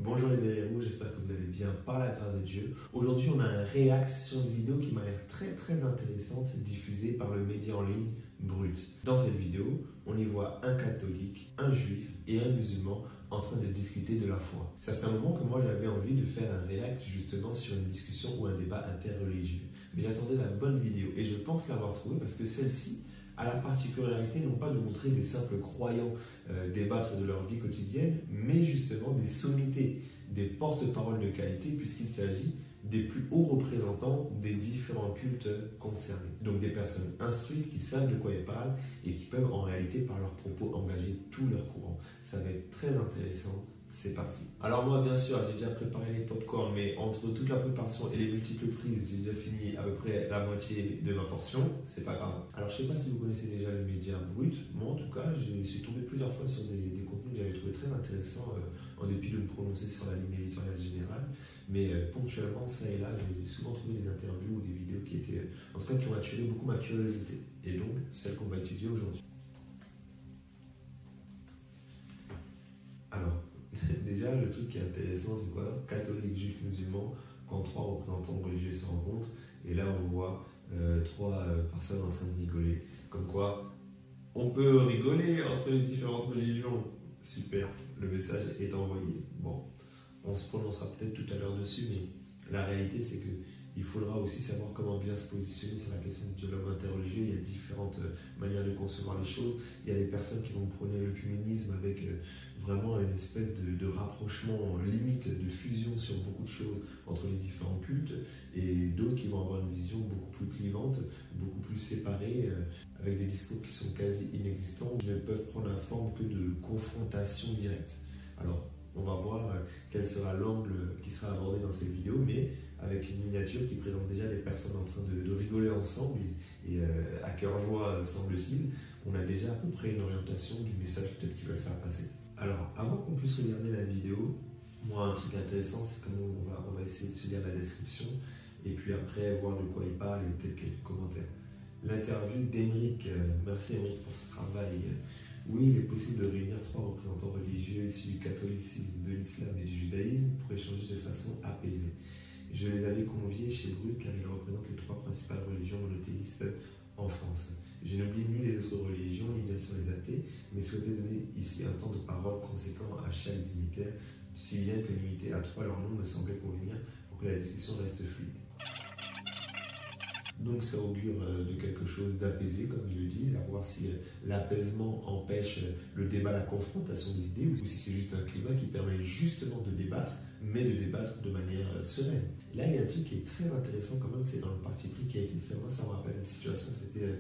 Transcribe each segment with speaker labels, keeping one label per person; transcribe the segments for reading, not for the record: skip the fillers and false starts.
Speaker 1: Bonjour les Béréroux, j'espère que vous allez bien par la grâce de Dieu. Aujourd'hui, on a un react sur une vidéo qui m'a l'air très intéressante, diffusée par le média en ligne Brut. Dans cette vidéo, on y voit un catholique, un juif et un musulman en train de discuter de la foi. Ça fait un moment que moi j'avais envie de faire un react justement sur une discussion ou un débat interreligieux. Mais j'attendais la bonne vidéo et je pense l'avoir trouvée parce que celle-ci a la particularité non pas de montrer des simples croyants débattre de leur vie quotidienne, mais justement des sommités, des porte-paroles de qualité, puisqu'il s'agit des plus hauts représentants des différents cultes concernés. Donc des personnes instruites qui savent de quoi elles parlent et qui peuvent en réalité par leurs propos engager tout leur courant. Ça va être très intéressant. C'est parti. Alors moi, bien sûr, j'ai déjà préparé les pop-corn, mais entre toute la préparation et les multiples prises, j'ai déjà fini à peu près la moitié de ma portion. C'est pas grave. Alors je sais pas si vous connaissez déjà le média Brut. Moi, en tout cas, je suis tombé plusieurs fois sur des contenus que j'avais trouvé très intéressants, en dépit de me prononcer sur la ligne éditoriale générale. Mais ponctuellement, ça et là, j'ai souvent trouvé des interviews ou des vidéos qui étaient, en tout cas, qui ont attiré beaucoup ma curiosité. Et donc, celle qu'on va étudier aujourd'hui. Alors, déjà, le truc qui est intéressant, c'est quoi? Catholique, juif, musulman, quand trois représentants religieux se rencontrent, et là on voit trois personnes en train de rigoler. Comme quoi, on peut rigoler entre les différentes religions. Super, le message est envoyé. Bon, on se prononcera peut-être tout à l'heure dessus, mais la réalité c'est que il faudra aussi savoir comment bien se positionner sur la question du dialogue interreligieux. Il y a différentes manières de concevoir les choses. Il y a des personnes qui vont prôner l'œcuménisme avec vraiment une espèce de rapprochement limite, de fusion sur beaucoup de choses entre les différents cultes, et d'autres qui vont avoir une vision beaucoup plus clivante, beaucoup plus séparée, avec des discours qui sont quasi inexistants, qui ne peuvent prendre la forme que de confrontation directe. Alors, on va voir quel sera l'angle qui sera abordé dans cette vidéo, mais avec une miniature qui présente déjà des personnes en train de rigoler ensemble et à cœur joie, semble-t-il. On a déjà à peu près une orientation du message peut-être qu'ils veulent faire passer. Alors, avant qu'on puisse regarder la vidéo, moi, un truc intéressant, c'est que on va essayer de se lire la description et puis après voir de quoi il parle et peut-être quelques commentaires. L'interview d'Emeric, merci Emeric pour ce travail. Oui, il est possible de réunir trois représentants religieux issus du catholicisme, de l'islam et du judaïsme pour échanger de façon apaisée. Je les avais conviés chez Brut car ils représentent les trois principales religions monothéistes en France. Je n'oublie ni les autres religions, ni bien sûr les athées, mais souhaitais donner ici un temps de parole conséquent à chaque dignitaire, si bien que limiter à trois leur nom me semblait convenir pour que la discussion reste fluide. Donc ça augure de quelque chose d'apaisé, comme ils le disent, à voir si l'apaisement empêche le débat, la confrontation des idées, ou si c'est juste un climat qui permet justement de débattre, mais de débattre de manière sereine. Là, il y a un truc qui est très intéressant quand même, c'est dans le parti pris qui a été fait. Moi, ça me rappelle une situation, c'était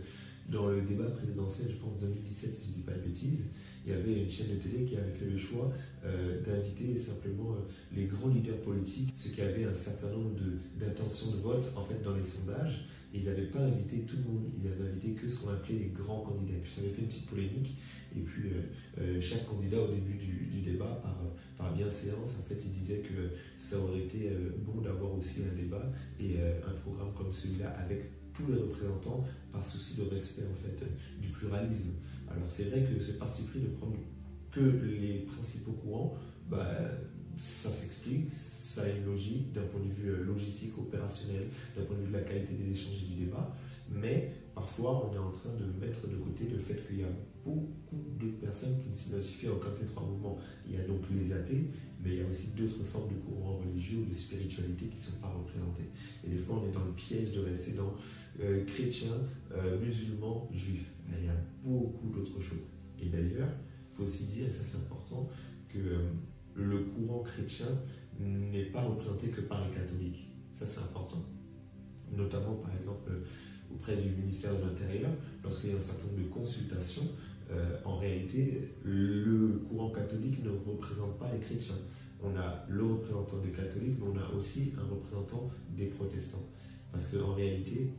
Speaker 1: dans le débat présidentiel, je pense 2017, si je ne dis pas de bêtises. Il y avait une chaîne de télé qui avait fait le choix d'inviter simplement les grands leaders politiques, ceux qui avaient un certain nombre d'intentions de vote en fait dans les sondages. Et ils n'avaient pas invité tout le monde, ils avaient invité que ce qu'on appelait les grands candidats. Et puis ça avait fait une petite polémique. Et puis chaque candidat au début du débat, par bienséance, en fait, il disait que ça aurait été bon d'avoir aussi un débat et un programme comme celui-là avec tous les représentants par souci de respect en fait du pluralisme. Alors c'est vrai que ce parti pris de prendre que les principaux courants, ça s'explique, ça a une logique d'un point de vue logistique, opérationnel, d'un point de vue de la qualité des échanges et du débat, mais parfois on est en train de mettre de côté le fait qu'il y a beaucoup d'autres personnes qui ne s'identifient à aucun de ces trois mouvements. Il y a donc les athées, mais il y a aussi d'autres formes de courants religieux ou de spiritualité qui ne sont pas représentées. Et des fois on est dans le piège de rester dans chrétiens, musulmans, juifs. Mais il y a beaucoup d'autres choses. Et d'ailleurs, il faut aussi dire, et ça c'est important, que le courant chrétien n'est pas représenté que par les catholiques. Ça c'est important. Notamment par exemple auprès du ministère de l'Intérieur, lorsqu'il y a un certain nombre de consultations, en réalité, le courant catholique ne représente pas les chrétiens. On a le représentant des catholiques, mais on a aussi un représentant des protestants. Parce qu'en réalité,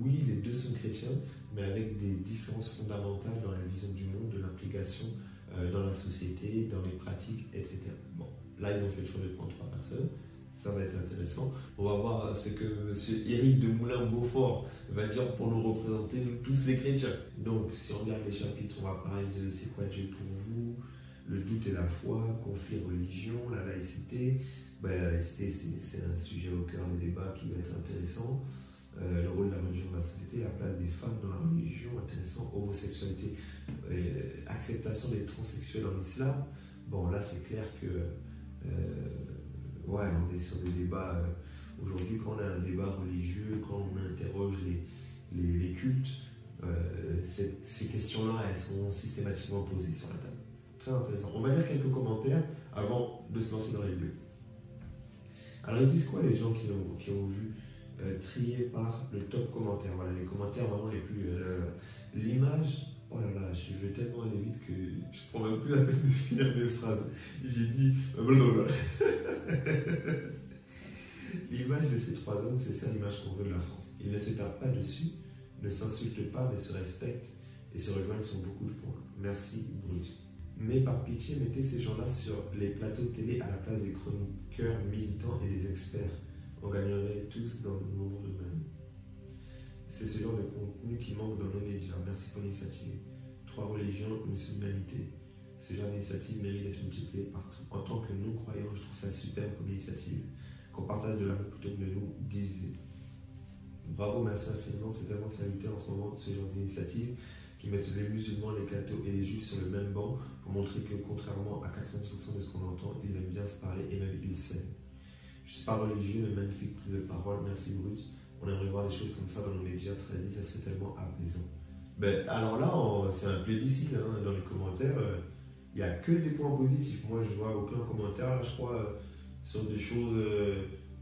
Speaker 1: oui, les deux sont chrétiens, mais avec des différences fondamentales dans la vision du monde, de l'implication dans la société, dans les pratiques, etc. Bon, là, ils ont fait le choix de prendre trois personnes. Ça va être intéressant. On va voir ce que M. Éric de Moulin-Beaufort va dire pour nous représenter, nous tous les chrétiens. Donc, si on regarde les chapitres, on va parler de c'est quoi Dieu pour vous, le doute et la foi, conflit religion, la laïcité. La laïcité, c'est un sujet au cœur des débats qui va être intéressant. Le rôle de la religion dans la société, la place des femmes dans la religion, intéressant. Homosexualité, acceptation des transsexuels en islam. Bon, là, c'est clair que on est sur des débats. Aujourd'hui, quand on a un débat religieux, quand on interroge les cultes, ces questions-là, elles sont systématiquement posées sur la table. Très intéressant. On va lire quelques commentaires avant de se lancer dans les deux. Alors, ils disent quoi les gens qui ont vu trier par le top commentaire? Voilà, les commentaires vraiment les plus... l'image, oh là là, je vais tellement aller vite que je prends même plus la peine de finir mes phrases. J'ai dit... L'image de ces trois hommes, c'est ça l'image qu'on veut de la France. Ils ne se tapent pas dessus, ne s'insultent pas, mais se respectent et se rejoignent sur beaucoup de points. Merci, Brut. Mais par pitié, mettez ces gens-là sur les plateaux de télé à la place des chroniqueurs militants et des experts. On gagnerait tous dans le nombre de même. C'est ce genre de contenu qui manque dans nos médias. Merci pour l'initiative. 3 religions, une seule humanité. Ce genre d'initiative mérite d'être multiplié partout. En tant que non-croyants, je trouve ça super comme initiative. Qu'on partage de l'amour plutôt que de nous diviser. Bravo, merci infiniment. C'est tellement salutaire en ce moment, ce genre d'initiative qui mettent les musulmans, les cathos et les juifs sur le même banc pour montrer que, contrairement à 90% de ce qu'on entend, ils aiment bien se parler et même ils s'aiment. Je ne suis pas religieux, mais magnifique prise de parole, merci Brut. On aimerait voir des choses comme ça dans nos médias tradis, ça serait tellement apaisant. Alors là, c'est un plébiscite dans les commentaires. Il n'y a que des points positifs. Moi, je vois aucun commentaire, là, je crois, sur des choses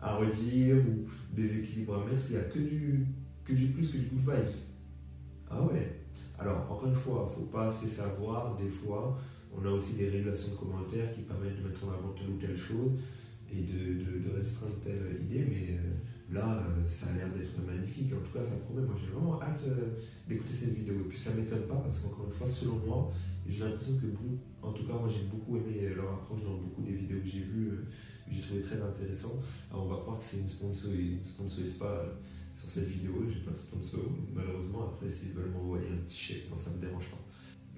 Speaker 1: à redire ou des équilibres à mettre. Il n'y a que du plus, que du good vibes. Ah ouais. Alors, encore une fois, il ne faut pas se laisser avoir. Des fois, on a aussi des régulations de commentaires qui permettent de mettre en avant telle ou telle chose et de restreindre telle idée, mais là, ça a l'air d'être magnifique. En tout cas, ça promet. Moi, j'ai vraiment hâte d'écouter cette vidéo. Et puis, ça ne m'étonne pas parce qu'encore une fois, selon moi, j'ai l'impression que en tout cas, moi, j'ai beaucoup aimé leur approche dans beaucoup des vidéos que j'ai vues. J'ai trouvé très intéressant. Alors, on va croire que c'est une sponsor, ils ne sponsorisent pas sur cette vidéo. J'ai pas de sponsor, malheureusement. Après, s'ils veulent m'envoyer un petit chèque, moi, ça ne me dérange pas.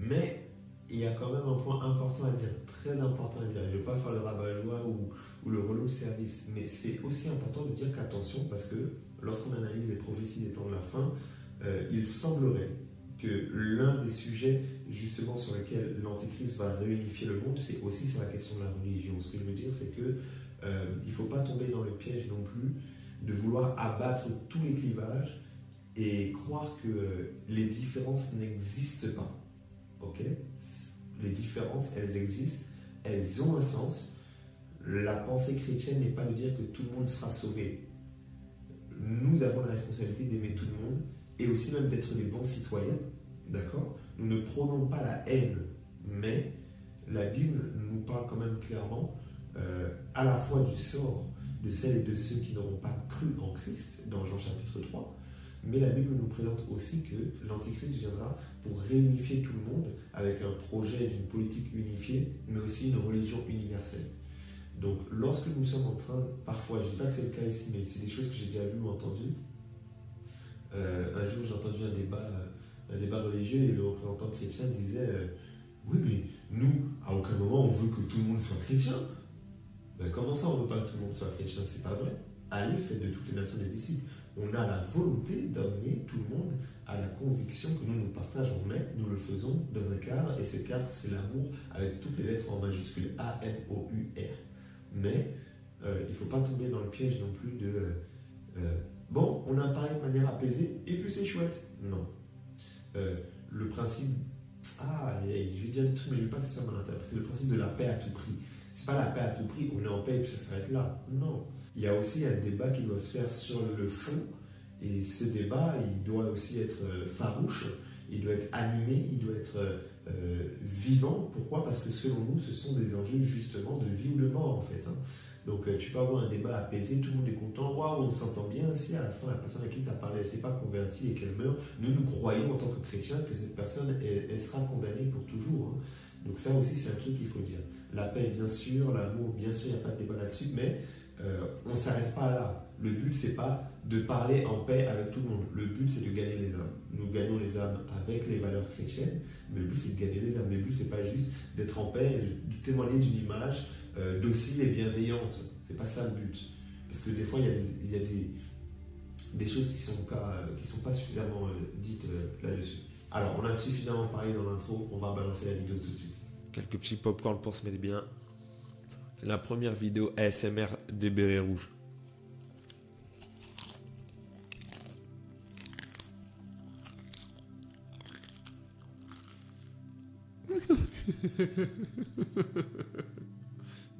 Speaker 1: Mais il y a quand même un point important à dire, très important à dire. Je ne vais pas faire le rabat-joie ou le relou de service, mais c'est aussi important de dire qu'attention, parce que lorsqu'on analyse les prophéties des temps de la fin, il semblerait que l'un des sujets justement sur lesquels l'Antéchrist va réunifier le monde, c'est aussi sur la question de la religion. Ce que je veux dire, c'est que il ne faut pas tomber dans le piège non plus de vouloir abattre tous les clivages et croire que les différences n'existent pas. Ok? Les différences, elles existent, elles ont un sens. La pensée chrétienne n'est pas de dire que tout le monde sera sauvé. Nous avons la responsabilité d'aimer tout le monde et aussi même d'être des bons citoyens. D'accord? Nous ne prônons pas la haine, mais la Bible nous parle quand même clairement à la fois du sort de celles et de ceux qui n'auront pas cru en Christ, dans Jean chapitre 3, mais la Bible nous présente aussi que l'Antéchrist viendra pour réunifier tout le monde avec un projet d'une politique unifiée, mais aussi une religion universelle. Donc, lorsque nous sommes en train, parfois, je ne dis pas que c'est le cas ici, mais c'est des choses que j'ai déjà vues ou entendues. Un jour, j'ai entendu un débat religieux et le représentant chrétien disait oui, mais nous, à aucun moment, on veut que tout le monde soit chrétien. Comment ça, on ne veut pas que tout le monde soit chrétien? C'est pas vrai. Allez, faites de toutes les nations des disciples. On a la volonté d'amener tout le monde à la conviction que nous partageons, mais nous le faisons dans un cadre, et ce cadre, c'est l'amour avec toutes les lettres en majuscule, A-M-O-U-R. Mais il ne faut pas tomber dans le piège non plus de bon, on a parlé de manière apaisée, et puis c'est chouette. Non. Le principe, je vais dire des trucs, mais je ne vais pas ça mal interpréter, le principe de la paix à tout prix. C'est pas la paix à tout prix, on est en paix et puis ça s'arrête là. Non. Il y a aussi un débat qui doit se faire sur le fond, et ce débat, il doit aussi être farouche, il doit être animé, il doit être vivant. Pourquoi? Parce que selon nous, ce sont des enjeux justement de vie ou de mort en fait. Donc tu peux avoir un débat apaisé, tout le monde est content, waouh, on s'entend bien. Si à la fin la personne à qui tu as parlé, elle ne s'est pas convertie et qu'elle meurt, nous croyons en tant que chrétiens que cette personne, elle sera condamnée pour toujours. Donc ça aussi, c'est un truc qu'il faut dire. La paix, bien sûr, l'amour, bien sûr, il n'y a pas de débat là-dessus, mais on ne s'arrête pas là. Le but, c'est pas de parler en paix avec tout le monde. Le but, c'est de gagner les âmes. Nous gagnons les âmes avec les valeurs chrétiennes, mais le but, c'est de gagner les âmes. Le but, c'est pas juste d'être en paix et de témoigner d'une image docile et bienveillante. C'est pas ça le but. Parce que des fois, il y a des choses qui sont pas suffisamment dites là-dessus. Alors, on a suffisamment parlé dans l'intro, on va balancer la vidéo tout de suite. Quelques petits popcorn pour se mettre bien. La première vidéo ASMR des bérets rouges.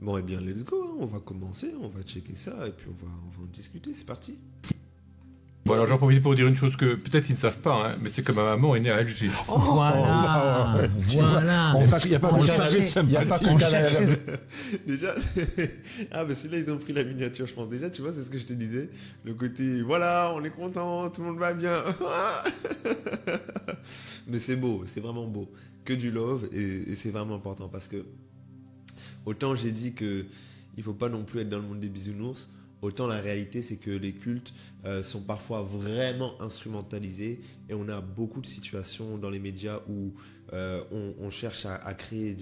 Speaker 1: Bon, et bien, let's go, hein. On va commencer, on va checker ça et puis on va en discuter, c'est parti.
Speaker 2: Bon, alors j'en profite pour dire une chose que peut-être ils ne savent pas, hein, mais c'est que ma maman est née à Alger.
Speaker 3: Voilà, voilà.
Speaker 2: Il n'y a pas
Speaker 1: Déjà, ah ben c'est là ils ont pris la miniature, je pense. Déjà, tu vois, c'est ce que je te disais. Le côté, voilà, on est content, tout le monde va bien. Mais c'est beau, c'est vraiment beau. Que du love et c'est vraiment important parce que autant j'ai dit que il faut pas non plus être dans le monde des bisounours, autant la réalité c'est que les cultes sont parfois vraiment instrumentalisés et on a beaucoup de situations dans les médias où on cherche à créer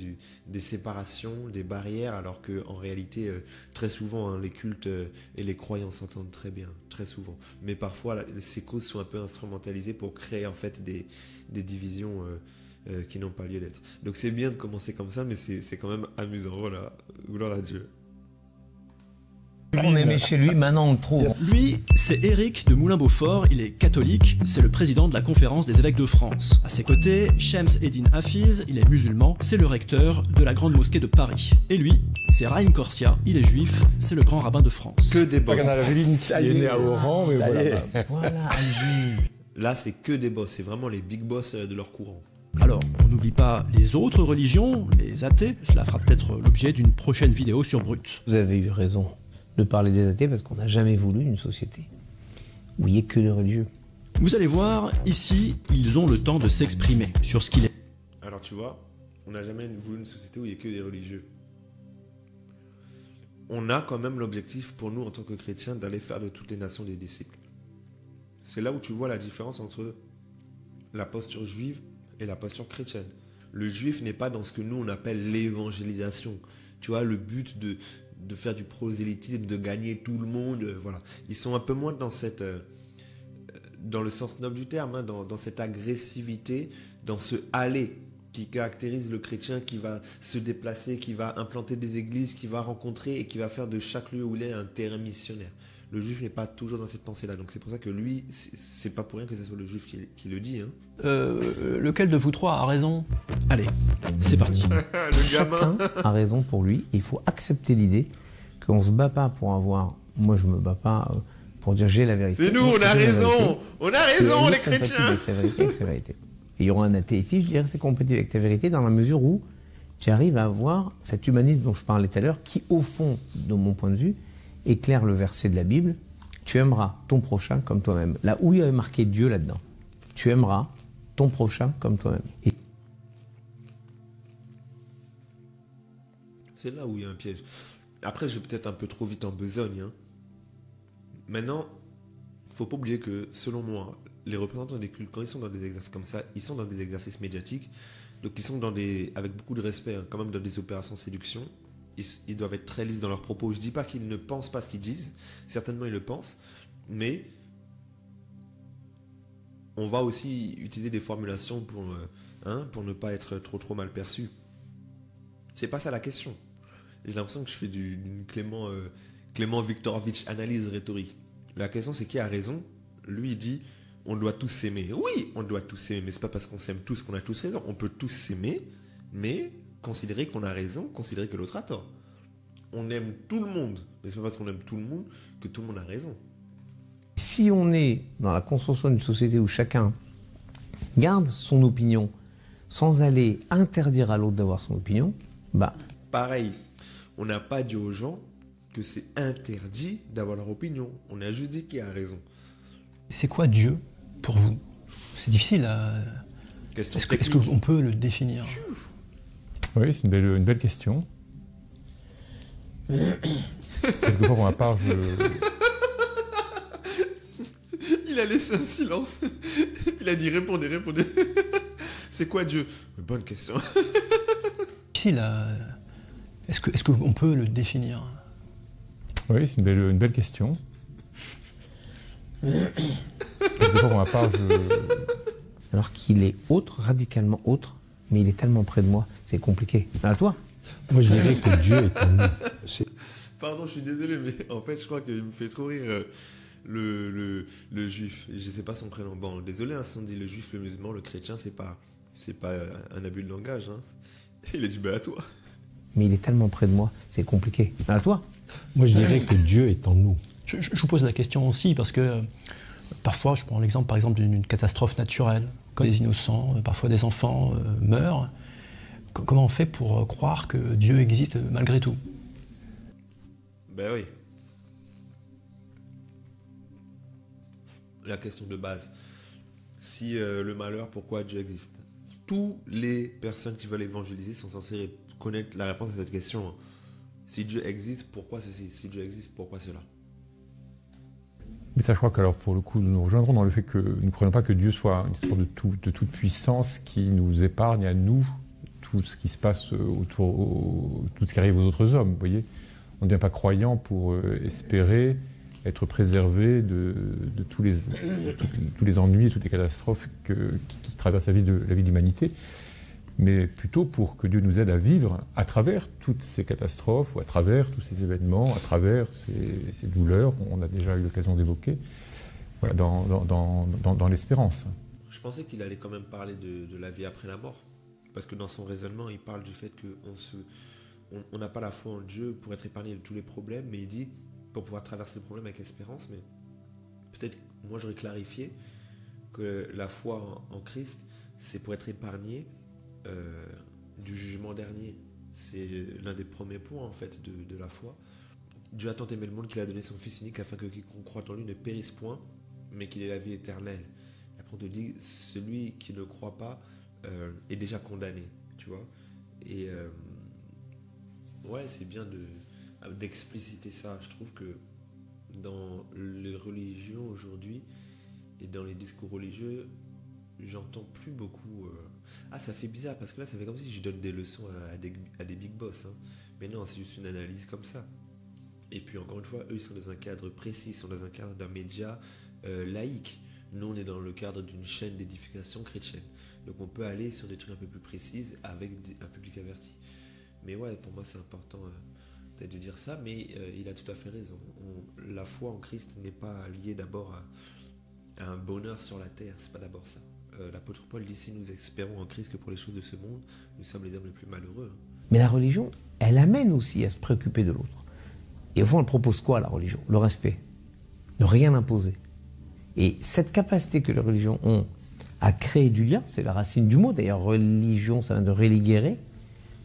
Speaker 1: des séparations, des barrières, alors qu'en réalité très souvent les cultes et les croyants s'entendent très bien, très souvent. Mais parfois ces causes sont un peu instrumentalisées pour créer en fait des divisions qui n'ont pas lieu d'être. Donc c'est bien de commencer comme ça, mais c'est quand même amusant. Voilà, gloire à Dieu.
Speaker 3: On aimait chez lui, maintenant on le trouve.
Speaker 4: Lui, c'est Éric de Moulin-Beaufort, il est catholique, c'est le président de la conférence des évêques de France. À ses côtés, Shems Eddin Hafiz, il est musulman, c'est le recteur de la grande mosquée de Paris. Et lui, c'est Raïm Korsia, il est juif, c'est le grand rabbin de France.
Speaker 1: Que des boss.
Speaker 2: Ça y est, né à Oran, mais voilà.
Speaker 3: Voilà, Alger.
Speaker 1: Là, c'est que des boss, c'est vraiment les big boss de leur courant.
Speaker 4: Alors, on n'oublie pas les autres religions, les athées, cela fera peut-être l'objet d'une prochaine vidéo sur Brut.
Speaker 3: Vous avez eu raison de parler des athées parce qu'on n'a jamais voulu une société où il n'y ait que des religieux.
Speaker 4: Vous allez voir, ici, ils ont le temps de s'exprimer sur ce qu'il est.
Speaker 1: Alors tu vois, on n'a jamais voulu une société où il n'y ait que des religieux. On a quand même l'objectif pour nous en tant que chrétiens d'aller faire de toutes les nations des disciples. C'est là où tu vois la différence entre la posture juive et la posture chrétienne. Le juif n'est pas dans ce que nous on appelle l'évangélisation. Tu vois, le but de faire du prosélytisme, de gagner tout le monde, voilà. Ils sont un peu moins dans dans le sens noble du terme, hein, dans cette agressivité, dans ce aller qui caractérise le chrétien qui va se déplacer, qui va implanter des églises, qui va rencontrer et qui va faire de chaque lieu où il est un terrain missionnaire. Le juif n'est pas toujours dans cette pensée-là, donc c'est pour ça que lui, c'est pas pour rien que ce soit le juif qui le dit. Hein.
Speaker 4: Lequel de vous trois a raison? Allez, c'est parti.
Speaker 1: Le gamin.
Speaker 3: Chacun a raison pour lui. Il faut accepter l'idée qu'on se bat pas pour avoir... Moi, je me bats pas pour dire j'ai la vérité.
Speaker 1: C'est nous, on a raison. On a raison, les chrétiens.
Speaker 3: Avec sa vérité. Et il y aura un athée ici, je dirais que c'est compatible avec ta vérité dans la mesure où tu arrives à avoir cet humanisme dont je parlais tout à l'heure qui, au fond, de mon point de vue, éclaire le verset de la Bible, tu aimeras ton prochain comme toi-même. Là où il y avait marqué Dieu là-dedans, tu aimeras ton prochain comme toi-même. Et...
Speaker 1: C'est là où il y a un piège. Après, je vais peut-être un peu trop vite en besogne. Hein. Maintenant, il ne faut pas oublier que, selon moi, les représentants des cultes, quand ils sont dans des exercices comme ça, ils sont dans des exercices médiatiques, donc ils sont avec beaucoup de respect, hein, quand même dans des opérations séduction. Ils doivent être très lisses dans leurs propos. Je ne dis pas qu'ils ne pensent pas ce qu'ils disent, certainement ils le pensent, mais on va aussi utiliser des formulations pour ne pas être trop mal perçu. C'est pas ça la question. J'ai l'impression que je fais d'une Clément Viktorovitch analyse rhétorique. La question c'est qui a raison. Lui il dit on doit tous s'aimer. Oui, on doit tous s'aimer, mais c'est pas parce qu'on s'aime tous qu'on a tous raison. On peut tous s'aimer, mais considérer qu'on a raison, considérer que l'autre a tort. On aime tout le monde, mais c'est pas parce qu'on aime tout le monde que tout le monde a raison.
Speaker 3: Si on est dans la construction d'une société où chacun garde son opinion sans aller interdire à l'autre d'avoir son opinion, bah...
Speaker 1: Pareil, on n'a pas dit aux gens que c'est interdit d'avoir leur opinion. On a juste dit qui a raison.
Speaker 5: C'est quoi Dieu pour vous? C'est difficile à... Est-ce qu'on peut le définir?
Speaker 2: Oui, c'est une belle question. Quelquefois, pour ma part,
Speaker 1: Il a laissé un silence. Il a dit répondez. C'est quoi Dieu? Bonne question.
Speaker 5: Est-ce qu'on peut le définir?
Speaker 2: Oui, c'est une belle question. Quelquefois, pour ma part,
Speaker 3: Alors qu'il est autre, radicalement autre, mais il est tellement près de moi, c'est compliqué. À toi?
Speaker 6: Moi, je dirais que Dieu est en nous.
Speaker 1: Pardon, je suis désolé, mais en fait, je crois qu'il me fait trop rire le juif. Je sais pas son prénom. Bon, désolé, hein, si on dit le juif, le musulman, le chrétien, c'est pas un abus de langage. Hein. Il a dit à toi.
Speaker 3: Mais il est tellement près de moi, c'est compliqué. À toi?
Speaker 6: Moi, je dirais que Dieu est en nous.
Speaker 5: Je vous pose la question aussi parce que parfois, je prends l'exemple par exemple d'une catastrophe naturelle, quand des innocents, parfois des enfants meurent. Comment on fait pour croire que Dieu existe malgré tout?
Speaker 1: Ben oui. La question de base. Si le malheur, pourquoi Dieu existe? Toutes les personnes qui veulent évangéliser sont censées connaître la réponse à cette question. Si Dieu existe, pourquoi ceci? Si Dieu existe, pourquoi cela?
Speaker 2: Mais ça, je crois qu'alors, pour le coup, nous nous rejoindrons dans le fait que nous ne croyons pas que Dieu soit une sorte de toute puissance qui nous épargne à nous tout ce qui se passe autour, tout ce qui arrive aux autres hommes, vous voyez. On ne devient pas croyant pour espérer être préservé de tous les ennuis et toutes les catastrophes qui traversent la vie de l'humanité, mais plutôt pour que Dieu nous aide à vivre à travers toutes ces catastrophes, ou à travers tous ces événements, à travers ces douleurs qu'on a déjà eu l'occasion d'évoquer, voilà, dans l'espérance.
Speaker 1: Je pensais qu'il allait quand même parler de la vie après la mort, parce que dans son raisonnement, il parle du fait qu'on n'a pas la foi en Dieu pour être épargné de tous les problèmes, mais il dit pour pouvoir traverser le problème avec espérance. Mais peut-être, moi j'aurais clarifié que la foi en Christ, c'est pour être épargné du jugement dernier. C'est l'un des premiers points en fait de la foi. Dieu a tant aimé le monde qu'il a donné son Fils unique afin que quiconque croit en lui ne périsse point, mais qu'il ait la vie éternelle. Et après on te dit, celui qui ne croit pas est déjà condamné, tu vois. Et ouais, c'est bien d'expliciter ça. Je trouve que dans les religions aujourd'hui et dans les discours religieux, j'entends plus beaucoup. Ah, ça fait bizarre parce que là, ça fait comme si je donne des leçons à des big boss. Hein. Mais non, c'est juste une analyse comme ça. Et puis encore une fois, eux, ils sont dans un cadre précis, ils sont dans un cadre d'un média laïque. Nous, on est dans le cadre d'une chaîne d'édification chrétienne. Donc on peut aller sur des trucs un peu plus précis avec un public averti. Mais ouais, pour moi, c'est important peut-être de dire ça, mais il a tout à fait raison. La foi en Christ n'est pas liée d'abord à un bonheur sur la terre, c'est pas d'abord ça. L'apôtre Paul dit, si nous espérons en Christ que pour les choses de ce monde, nous sommes les hommes les plus malheureux.
Speaker 3: Mais la religion, elle amène aussi à se préoccuper de l'autre. Et au fond, elle propose quoi, la religion? Le respect. Ne rien imposer. Et cette capacité que les religions ont à créer du lien, c'est la racine du mot. D'ailleurs, religion, ça vient de religere.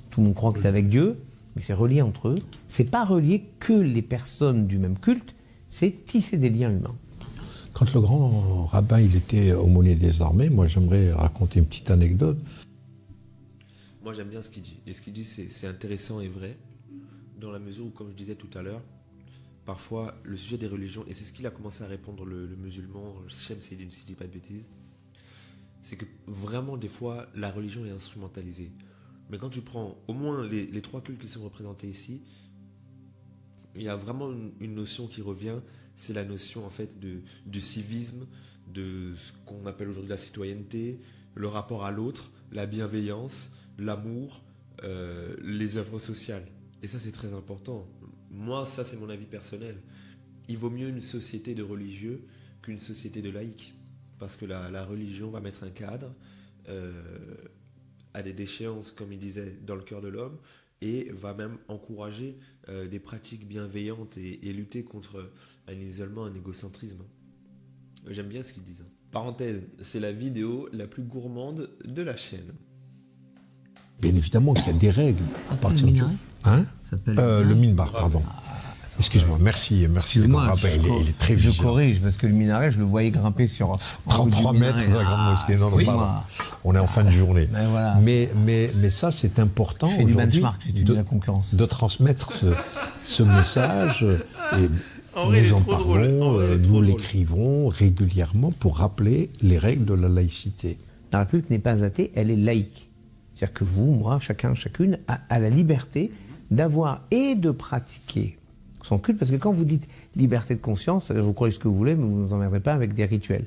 Speaker 3: Tout le monde croit que c'est avec Dieu, mais c'est relié entre eux. C'est pas relié que les personnes du même culte, c'est tisser des liens humains.
Speaker 6: Quand le grand rabbin il était aumônier des armées, moi j'aimerais raconter une petite anecdote.
Speaker 1: Moi j'aime bien ce qu'il dit. Et ce qu'il dit c'est intéressant et vrai, dans la mesure où, comme je disais tout à l'heure, parfois le sujet des religions, et c'est ce qu'il a commencé à répondre le musulman, Shems Eddine, si je dis pas de bêtises, c'est que vraiment des fois la religion est instrumentalisée. Mais quand tu prends au moins les trois cultes qui sont représentés ici, il y a vraiment une notion qui revient, c'est la notion en fait du civisme, de ce qu'on appelle aujourd'hui la citoyenneté, le rapport à l'autre, la bienveillance, l'amour, les œuvres sociales. Et ça c'est très important. Moi ça c'est mon avis personnel. Il vaut mieux une société de religieux qu'une société de laïcs. Parce que la religion va mettre un cadre à des déchéances, comme il disait, dans le cœur de l'homme, et va même encourager des pratiques bienveillantes et lutter contre un isolement, un égocentrisme. J'aime bien ce qu'ils disent. Parenthèse, c'est la vidéo la plus gourmande de la chaîne.
Speaker 6: Bien évidemment qu'il y a des règles à partir du... Hein, le minbar, pardon. Excuse-moi, merci
Speaker 3: Excuse-moi,
Speaker 6: rabbin, il est très
Speaker 3: je
Speaker 6: vigilant.
Speaker 3: corrige, parce que le minaret, je le voyais grimper sur
Speaker 6: 33 mètres de la grande mosquée. Non, non, pardon. On est en fin de journée.
Speaker 3: Ben voilà.
Speaker 6: Mais ça, c'est important
Speaker 3: Je fais du
Speaker 6: aujourd'hui
Speaker 3: benchmark, j'étudie la concurrence.
Speaker 6: de transmettre ce message. Et
Speaker 1: En vrai, il est
Speaker 6: nous en
Speaker 1: trop drôle. En
Speaker 6: parlons,
Speaker 1: vrai, il est trop
Speaker 6: nous
Speaker 1: drôle.
Speaker 6: l'écrivons régulièrement pour rappeler les règles de la laïcité.
Speaker 3: La République n'est pas athée, elle est laïque. C'est-à-dire que vous, moi, chacun, chacune a la liberté d'avoir et de pratiquer son culte, parce que quand vous dites liberté de conscience, vous croyez ce que vous voulez, mais vous ne vous emmerderez pas avec des rituels.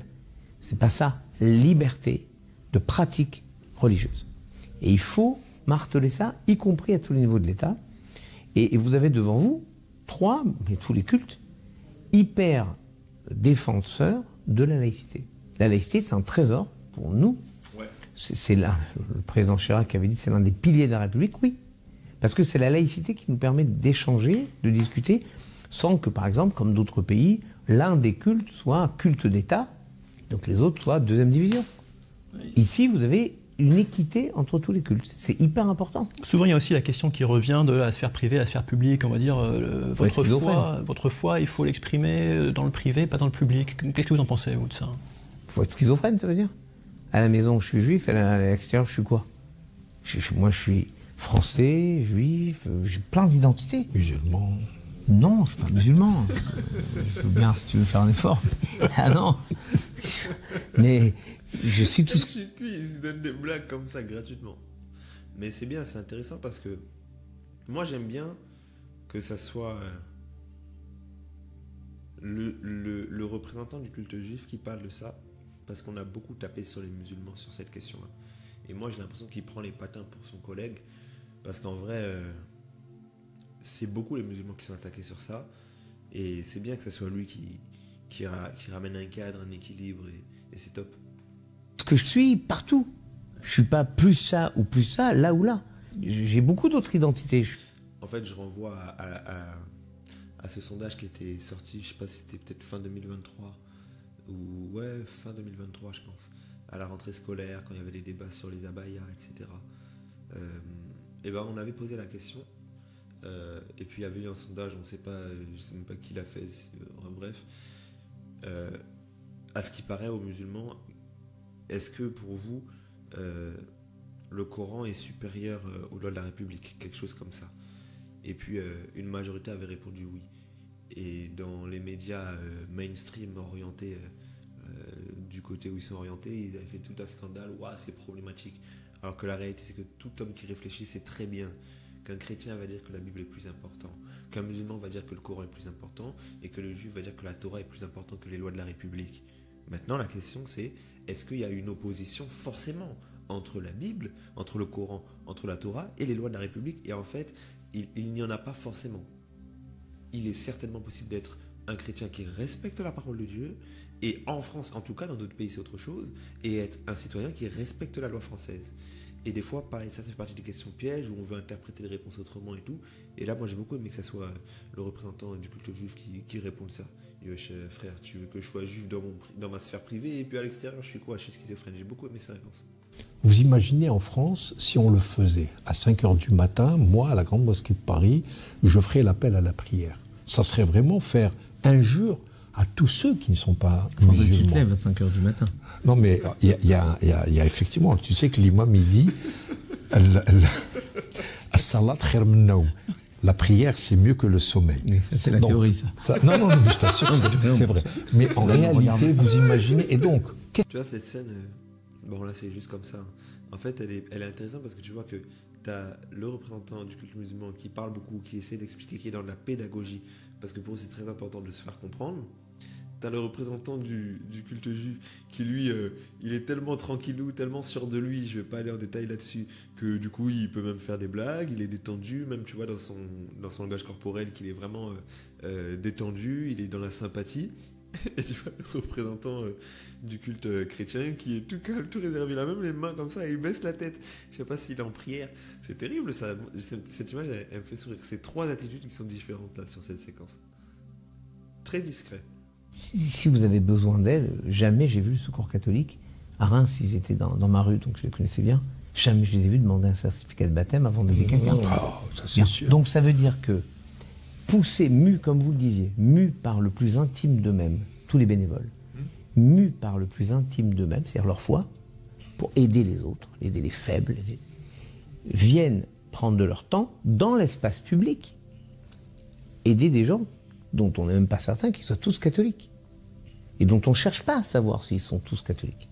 Speaker 3: C'est pas ça. Liberté de pratique religieuse. Et il faut marteler ça, y compris à tous les niveaux de l'État. Et vous avez devant vous mais tous les cultes, hyper défenseurs de la laïcité. La laïcité, c'est un trésor pour nous.
Speaker 1: Ouais.
Speaker 3: C'est là, le président Chirac avait dit, c'est l'un des piliers de la République, oui. Parce que c'est la laïcité qui nous permet d'échanger, de discuter, sans que, par exemple, comme d'autres pays, l'un des cultes soit un culte d'État, donc les autres soient deuxième division. Oui. Ici, vous avez une équité entre tous les cultes. C'est hyper important.
Speaker 5: Souvent, il y a aussi la question qui revient de la sphère privée, la sphère publique. On va dire, votre foi, il faut l'exprimer dans le privé, pas dans le public. Qu'est-ce que vous en pensez, vous, de ça?
Speaker 3: Il faut être schizophrène, ça veut dire. À la maison, je suis juif, à l'extérieur, je suis quoi? Moi, je suis français, juif, j'ai plein d'identités.
Speaker 6: Musulman.
Speaker 3: Non, je ne suis pas musulman. Je veux bien, si tu veux faire un effort. Ah non. Mais je suis tout ce...
Speaker 1: Ils se donnent des blagues comme ça gratuitement. Mais c'est bien, c'est intéressant parce que moi j'aime bien que ça soit le représentant du culte juif qui parle de ça, parce qu'on a beaucoup tapé sur les musulmans sur cette question-là. Et moi j'ai l'impression qu'il prend les patins pour son collègue, parce qu'en vrai, c'est beaucoup les musulmans qui sont attaqués sur ça. Et c'est bien que ce soit lui qui ramène un cadre, un équilibre, et c'est top.
Speaker 3: Parce que je suis partout. Je suis pas plus ça ou plus ça, là ou là. J'ai beaucoup d'autres identités.
Speaker 1: En fait, je renvoie à ce sondage qui était sorti, je sais pas si c'était peut-être fin 2023, ou ouais, fin 2023 je pense, à la rentrée scolaire, quand il y avait les débats sur les abayas, etc. Et ben on avait posé la question, et puis il y avait eu un sondage, on sait pas, je sais même pas qui l'a fait, bref. À ce qui paraît aux musulmans, est-ce que pour vous, le Coran est supérieur aux lois de la République, quelque chose comme ça? Et puis une majorité avait répondu oui. Et dans les médias mainstream orientés du côté où ils sont orientés, ils avaient fait tout un scandale, ouah, c'est problématique. Alors que la réalité, c'est que tout homme qui réfléchit sait très bien qu'un chrétien va dire que la Bible est plus importante, qu'un musulman va dire que le Coran est plus important, et que le juif va dire que la Torah est plus importante que les lois de la République. Maintenant, la question c'est, est-ce qu'il y a une opposition forcément entre la Bible, entre le Coran, entre la Torah et les lois de la République? Et en fait, il n'y en a pas forcément. Il est certainement possible d'être un chrétien qui respecte la parole de Dieu, et en France, en tout cas, dans d'autres pays c'est autre chose, et être un citoyen qui respecte la loi française. Et des fois, pareil, ça fait partie des questions pièges où on veut interpréter les réponses autrement et tout. Et là, moi j'ai beaucoup aimé que ça soit le représentant du culte juif qui réponde ça. Yosh, frère, tu veux que je sois juif dans ma sphère privée, et puis à l'extérieur, je suis quoi? Je suis schizophrène. J'ai beaucoup aimé sa réponse.
Speaker 6: Vous imaginez en France, si on le faisait à 5h du matin, moi, à la Grande Mosquée de Paris, je ferais l'appel à la prière. Ça serait vraiment faire injure à tous ceux qui ne sont pas musulmans.
Speaker 3: Tu te lèves à 5h du matin.
Speaker 6: Non, mais il y a effectivement, tu sais que l'imam, il dit As-salat khair min nawm. La prière, c'est mieux que le sommeil.
Speaker 3: Oui, ça, c'est la théorie, ça.
Speaker 6: Non, mais je t'assure, c'est vrai. Mais en réalité, vous imaginez... Et donc...
Speaker 1: Tu vois, cette scène... Bon, là, c'est juste comme ça. En fait, elle est intéressante parce que tu vois que tu as le représentant du culte musulman qui parle beaucoup, qui essaie d'expliquer, qui est dans la pédagogie, parce que pour eux, c'est très important de se faire comprendre. Tu as le représentant du culte juif qui, lui, il est tellement tranquillou, tellement sûr de lui, je ne vais pas aller en détail là-dessus, que du coup, il peut même faire des blagues, il est détendu, même, tu vois, dans son langage corporel, qu'il est vraiment détendu, il est dans la sympathie. Et tu vois le représentant du culte chrétien qui est tout calme, tout réservé, il a même les mains comme ça, il baisse la tête. Je sais pas s'il est en prière. C'est terrible ça. Cette image, elle me fait sourire. C'est 3 attitudes qui sont différentes là sur cette séquence. Très discret.
Speaker 3: Si vous avez besoin d'aide, jamais j'ai vu le Secours catholique. À Reims, ils étaient dans ma rue, donc je les connaissais bien. Jamais je les ai vus demander un certificat de baptême avant d'aider quelqu'un.
Speaker 6: Oh, ça c'est sûr.
Speaker 3: Donc ça veut dire que poussés, mus, comme vous le disiez, mus par le plus intime d'eux-mêmes, tous les bénévoles, mus par le plus intime d'eux-mêmes, c'est-à-dire leur foi, pour aider les autres, aider les faibles, viennent prendre de leur temps dans l'espace public, aider des gens dont on n'est même pas certain qu'ils soient tous catholiques, et dont on ne cherche pas à savoir s'ils sont tous catholiques.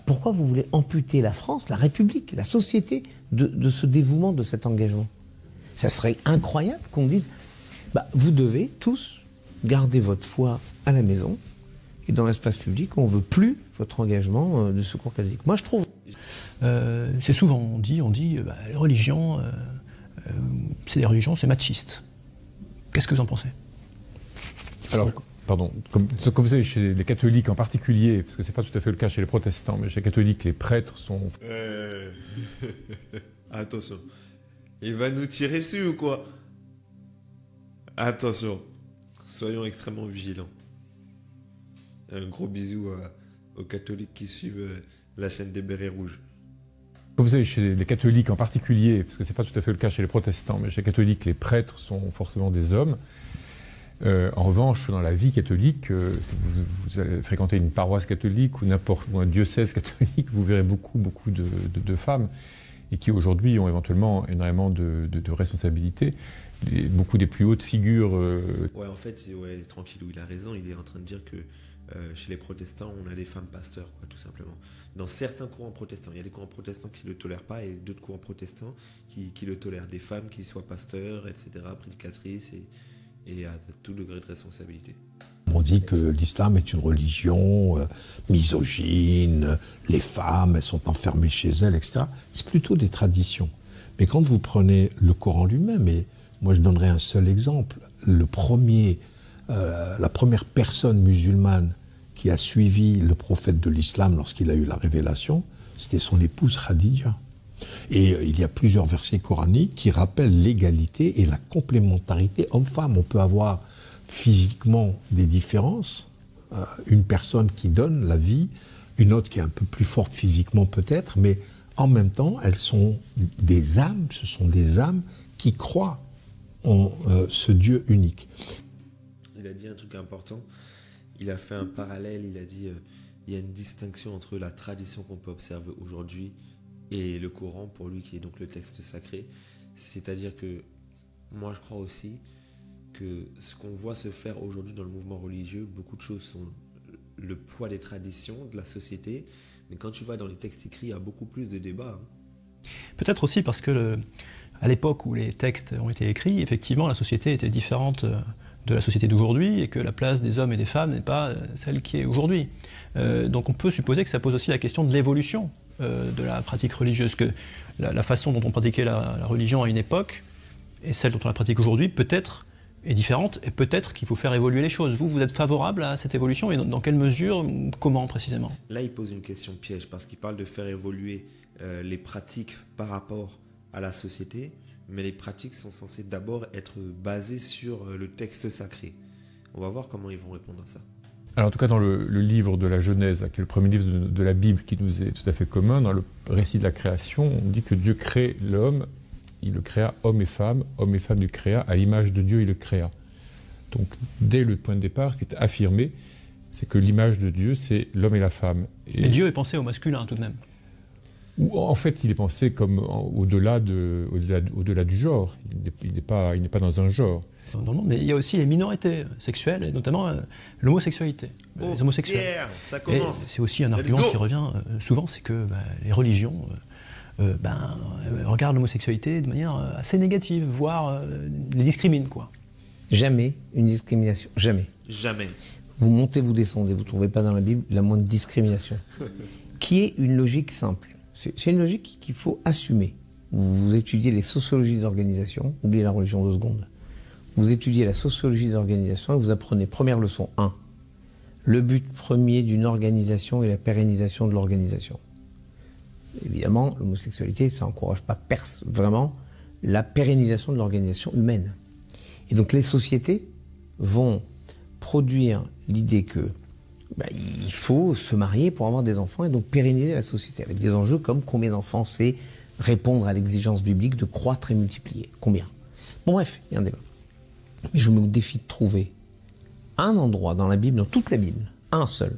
Speaker 3: Pourquoi vous voulez amputer la France, la République, la société de ce dévouement, de cet engagement? Ça serait incroyable qu'on dise, vous devez tous garder votre foi à la maison, et dans l'espace public, on ne veut plus votre engagement de secours catholique. Moi, je trouve...
Speaker 5: c'est souvent, on dit les religions, c'est des religions, c'est machiste. Qu'est-ce que vous en pensez?
Speaker 2: Alors, pardon, comme vous savez, chez les catholiques en particulier, parce que ce n'est pas tout à fait le cas chez les protestants, mais chez les catholiques, les prêtres sont...
Speaker 1: Attention, il va nous tirer dessus ou quoi? Attention, soyons extrêmement vigilants. Un gros bisou aux catholiques qui suivent la chaîne des Bérets Rouges.
Speaker 2: Comme vous savez, chez les catholiques en particulier, parce que ce n'est pas tout à fait le cas chez les protestants, mais chez les catholiques, les prêtres sont forcément des hommes. En revanche, dans la vie catholique, si vous allez fréquenter une paroisse catholique ou un diocèse catholique, vous verrez beaucoup de femmes, et qui aujourd'hui ont éventuellement énormément de responsabilités. Beaucoup des plus hautes figures...
Speaker 1: Ouais, en fait, tranquillou, il a raison, il est en train de dire que chez les protestants, on a des femmes pasteurs, quoi, tout simplement. Dans certains courants protestants, il y a des courants protestants qui ne le tolèrent pas et d'autres courants protestants qui le tolèrent. Des femmes qui soient pasteurs, etc., prédicatrices et à tout degré de responsabilité.
Speaker 6: On dit que l'islam est une religion misogyne, les femmes, elles sont enfermées chez elles, etc. C'est plutôt des traditions. Mais quand vous prenez le Coran lui-même, et moi je donnerai un seul exemple, la première personne musulmane qui a suivi le prophète de l'islam lorsqu'il a eu la révélation, c'était son épouse Khadija. Et il y a plusieurs versets coraniques qui rappellent l'égalité et la complémentarité homme-femme. On peut avoir physiquement des différences, une personne qui donne la vie, une autre qui est un peu plus forte physiquement peut-être, mais en même temps, elles sont des âmes, ce sont des âmes qui croient en ce Dieu unique.
Speaker 1: Il a dit un truc important, il a fait un parallèle, il a dit il y a une distinction entre la tradition qu'on peut observer aujourd'hui et le Coran, pour lui, qui est donc le texte sacré. C'est-à-dire que moi je crois aussi que ce qu'on voit se faire aujourd'hui dans le mouvement religieux, beaucoup de choses sont le poids des traditions, de la société, mais quand tu vas dans les textes écrits, il y a beaucoup plus de débats.
Speaker 5: Peut-être aussi parce que à l'époque où les textes ont été écrits, effectivement la société était différente de la société d'aujourd'hui et que la place des hommes et des femmes n'est pas celle qui est aujourd'hui. Donc on peut supposer que ça pose aussi la question de l'évolution de la pratique religieuse, que la façon dont on pratiquait la religion à une époque et celle dont on la pratique aujourd'hui peut-être est différente et peut-être qu'il faut faire évoluer les choses. Vous êtes favorable à cette évolution et dans quelle mesure, comment précisément?
Speaker 1: Là il pose une question piège parce qu'il parle de faire évoluer les pratiques par rapport à la société, mais les pratiques sont censées d'abord être basées sur le texte sacré. On va voir comment ils vont répondre à ça.
Speaker 2: Alors en tout cas dans le livre de la Genèse, qui est le premier livre de la Bible qui nous est tout à fait commun, dans le récit de la création, on dit que Dieu crée l'homme, il le créa homme et femme il créa, à l'image de Dieu il le créa. Donc dès le point de départ, ce qui est affirmé, c'est que l'image de Dieu c'est l'homme et la femme.
Speaker 5: Et Dieu est pensé au masculin tout de même.
Speaker 2: En fait, il est pensé comme au-delà du genre. Il n'est pas dans un genre.
Speaker 5: Mais il y a aussi les minorités sexuelles, et notamment l'homosexualité. Les homosexuels.
Speaker 1: Yeah, ça commence.
Speaker 5: C'est aussi un argument qui revient souvent, c'est que les religions regardent l'homosexualité de manière assez négative, voire les discriminent, quoi.
Speaker 3: Jamais une discrimination, jamais.
Speaker 1: Jamais.
Speaker 3: Vous montez, vous descendez, vous ne trouvez pas dans la Bible la moindre discrimination. Qui est une logique simple. C'est une logique qu'il faut assumer. Vous étudiez les sociologies des organisations, oubliez la religion 2 secondes. Vous étudiez la sociologie des organisations et vous apprenez, première leçon 1, le but premier d'une organisation est la pérennisation de l'organisation. Évidemment, l'homosexualité, ça n'encourage pas vraiment la pérennisation de l'organisation humaine. Et donc les sociétés vont produire l'idée que il faut se marier pour avoir des enfants et donc pérenniser la société avec des enjeux comme combien d'enfants c'est répondre à l'exigence biblique de croître et multiplier. Combien? Bon bref, il y a un débat. Mais je me défie de trouver un endroit dans la Bible, dans toute la Bible, un seul,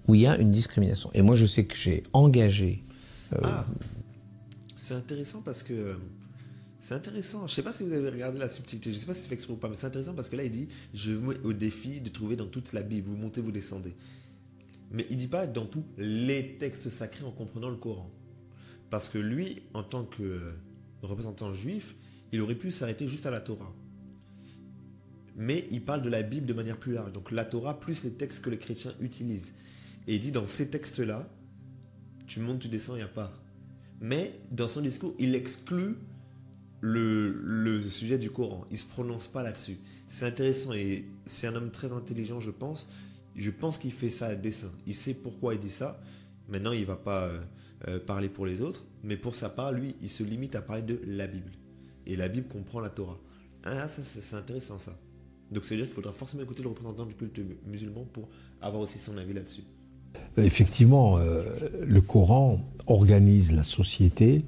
Speaker 3: où il y a une discrimination. Et moi, je sais que j'ai engagé...
Speaker 1: C'est intéressant parce que... C'est intéressant. Je ne sais pas si vous avez regardé la subtilité. Je ne sais pas si c'est fait exprès ou pas, mais c'est intéressant parce que là, il dit « Je vous mets au défi de trouver dans toute la Bible. Vous montez, vous descendez. » Mais il ne dit pas dans tous les textes sacrés en comprenant le Coran. Parce que lui, en tant que représentant juif, il aurait pu s'arrêter juste à la Torah. Mais il parle de la Bible de manière plus large. Donc la Torah plus les textes que les chrétiens utilisent. Et il dit dans ces textes-là, tu montes, tu descends, il n'y a pas. Mais dans son discours, il exclut le sujet du Coran. Il ne se prononce pas là-dessus. C'est intéressant et c'est un homme très intelligent, je pense. Je pense qu'il fait ça à dessein. Il sait pourquoi il dit ça. Maintenant, il ne va pas parler pour les autres. Mais pour sa part, lui, il se limite à parler de la Bible. Et la Bible comprend la Torah. Ah, ça, c'est intéressant ça. Donc ça veut dire qu'il faudra forcément écouter le représentant du culte musulman pour avoir aussi son avis là-dessus.
Speaker 6: Effectivement, le Coran organise la société